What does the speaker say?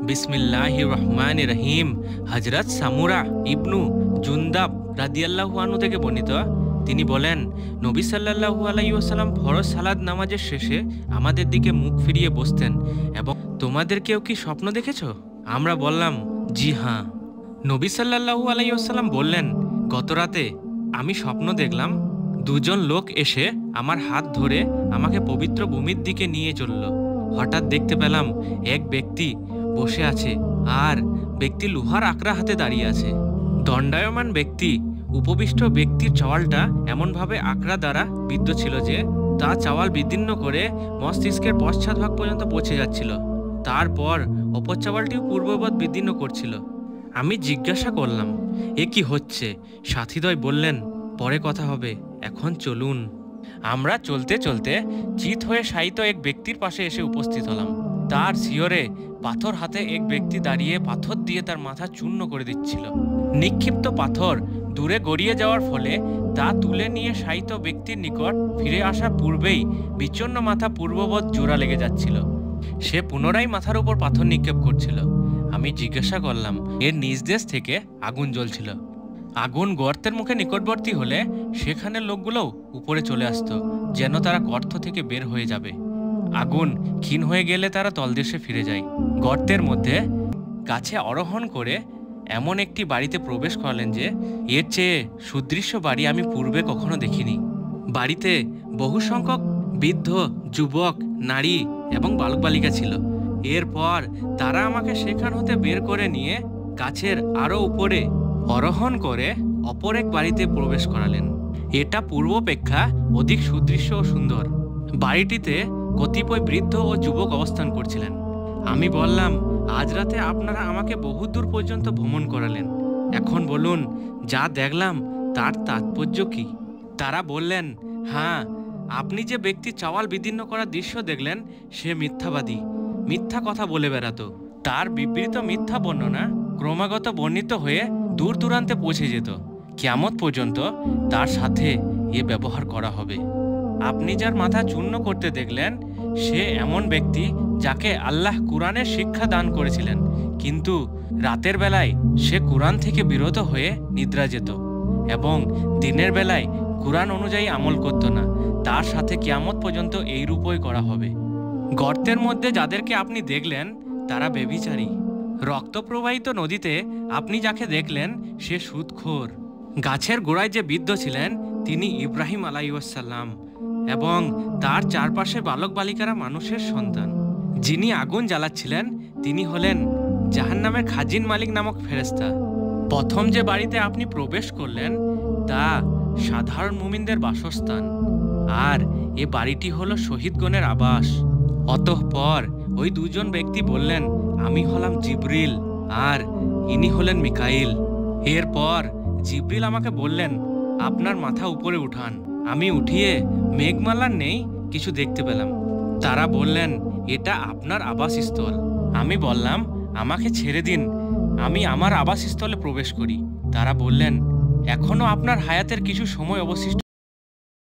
বিসমিল্লাহির রহমানির রহিম। হযরত সামুরা ইবনু জুনদাব রাদিয়াল্লাহু আনহু থেকে বর্ণিত, তিনি বলেন, নবী সাল্লাল্লাহু আলাইহি ওয়াসাল্লাম ফরজ সালাত নামাজের শেষে আমাদের দিকে মুখ ফিরিয়ে বসতেন এবং তোমাদের কেউ কি স্বপ্ন দেখেছ? আমরা বললাম, জি হ্যাঁ। নবী সাল্লাল্লাহু আলাইহি ওয়াসাল্লাম বললেন, গতরাতে আমি স্বপ্ন দেখলাম দুজন লোক এসে আমার হাত ধরে আমাকে পবিত্র ভূমির দিকে নিয়ে চলল। হঠাৎ দেখতে পেলাম এক ব্যক্তি বসে আছে আর ব্যক্তি লোহার আকড়া হাতে দাঁড়িয়ে আছে। দণ্ডায়মান ব্যক্তি উপবিষ্ট ব্যক্তির চাওয়ালটা এমনভাবে আকড়া দ্বারা বিদ্ধ ছিল যে তা চাওয়াল বিদীর্ণ করে মস্তিষ্কের পশ্চাৎভাগ পর্যন্ত পৌঁছে যাচ্ছিল। তারপর অপর চাওয়ালটিও পূর্ববৎ বিদীর্ণ করছিল। আমি জিজ্ঞাসা করলাম, এ কি হচ্ছে? সাথীদ্বয় বললেন, পরে কথা হবে, এখন চলুন। আমরা চলতে চলতে চিত হয়ে শায়িত এক ব্যক্তির পাশে এসে উপস্থিত হলাম। তার শিয়রে পাথর হাতে এক ব্যক্তি দাঁড়িয়ে পাথর দিয়ে তার মাথা চূর্ণ করে দিচ্ছিল। নিক্ষিপ্ত পাথর দূরে গড়িয়ে যাওয়ার ফলে তা তুলে নিয়ে শায়িত ব্যক্তির নিকট ফিরে আসা পূর্বেই বিচ্ছন্ন মাথা পূর্ববৎ জোড়া লেগে যাচ্ছিল। সে পুনরায় মাথার উপর পাথর নিক্ষেপ করছিল। আমি জিজ্ঞাসা করলাম, এর নিজ দেশ থেকে আগুন জ্বলছিল। আগুন গর্তের মুখে নিকটবর্তী হলে সেখানে লোকগুলোও উপরে চলে আসতো, যেন তারা গর্ত থেকে বের হয়ে যাবে। আগুন ক্ষীণ হয়ে গেলে তারা তলদেশে ফিরে যায়। গর্তের মধ্যে গাছে আরোহণ করে এমন একটি বাড়িতে প্রবেশ করলেন যে এর চেয়ে সুদৃশ্য বাড়ি আমি পূর্বে কখনো দেখিনি। বাড়িতে বহু সংখ্যক বৃদ্ধ, যুবক, নারী এবং বালক বালিকা ছিল। এরপর তারা আমাকে সেখান হতে বের করে নিয়ে গাছের আরও উপরে আরোহণ করে অপর এক বাড়িতে প্রবেশ করালেন। এটা পূর্বাপেক্ষা অধিক সুদৃশ্য ও সুন্দর। বাড়িটিতে কতিপয় বৃদ্ধ ও যুবক অবস্থান করছিলেন। আমি বললাম, আজ রাতে আপনারা আমাকে বহু দূর পর্যন্ত ভ্রমণ করালেন, এখন বলুন যা দেখলাম তার তাৎপর্য কি? তারা বললেন, হ্যাঁ, আপনি যে ব্যক্তি চাওয়াল বিদীর্ণ করার দৃশ্য দেখলেন সে মিথ্যাবাদী, মিথ্যা কথা বলে বেড়াতো। তার বিবৃত মিথ্যা বর্ণনা ক্রমাগত বর্ণিত হয়ে দূর দূরান্তে পৌঁছে যেত। কিয়ামত পর্যন্ত তার সাথে এ ব্যবহার করা হবে। আপনি যার মাথা চূর্ণ করতে দেখলেন সে এমন ব্যক্তি যাকে আল্লাহ কুরআনের শিক্ষা দান করেছিলেন, কিন্তু রাতের বেলায় সে কুরআন থেকে বিরত হয়ে নিদ্রা যেত এবং দিনের বেলায় কুরআন অনুযায়ী আমল করত না। তার সাথে কিয়ামত পর্যন্ত এই রূপই করা হবে। গর্তের মধ্যে যাদেরকে আপনি দেখলেন তারা ব্যভিচারী। রক্তপ্রবাহিত নদীতে আপনি যাকে দেখলেন সে সুদখোর। গাছের গোড়ায় যে বৃদ্ধ ছিলেন তিনি ইব্রাহিম আলাইহিস সালাম এবং তার চারপাশে বালক বালিকারা মানুষের সন্তান। যিনি আগুন জ্বালাচ্ছিলেন তিনি হলেন জাহান্নামের খাজিন মালিক নামক ফেরেশতা। প্রথম যে বাড়িতে আপনি প্রবেশ করলেন তা সাধারণ মুমিনদের বাসস্থান, আর এ বাড়িটি হলো শহীদগণের আবাস। অতঃপর ওই দুজন ব্যক্তি বললেন, আমি হলাম জিবরিল আর ইনি হলেন মিকাইল। এরপর জিবরিল আমাকে বললেন, আপনার মাথা উপরে উঠান। আমি উঠিয়ে মেঘমালার নেই কিছু দেখতে পেলাম। তারা বললেন, এটা আপনার আবাসস্থল। আমি বললাম, আমাকে ছেড়ে দিন, আমি আমার আবাসস্থলে প্রবেশ করি। তারা বললেন, এখনো আপনার হায়াতের কিছু সময় অবশিষ্ট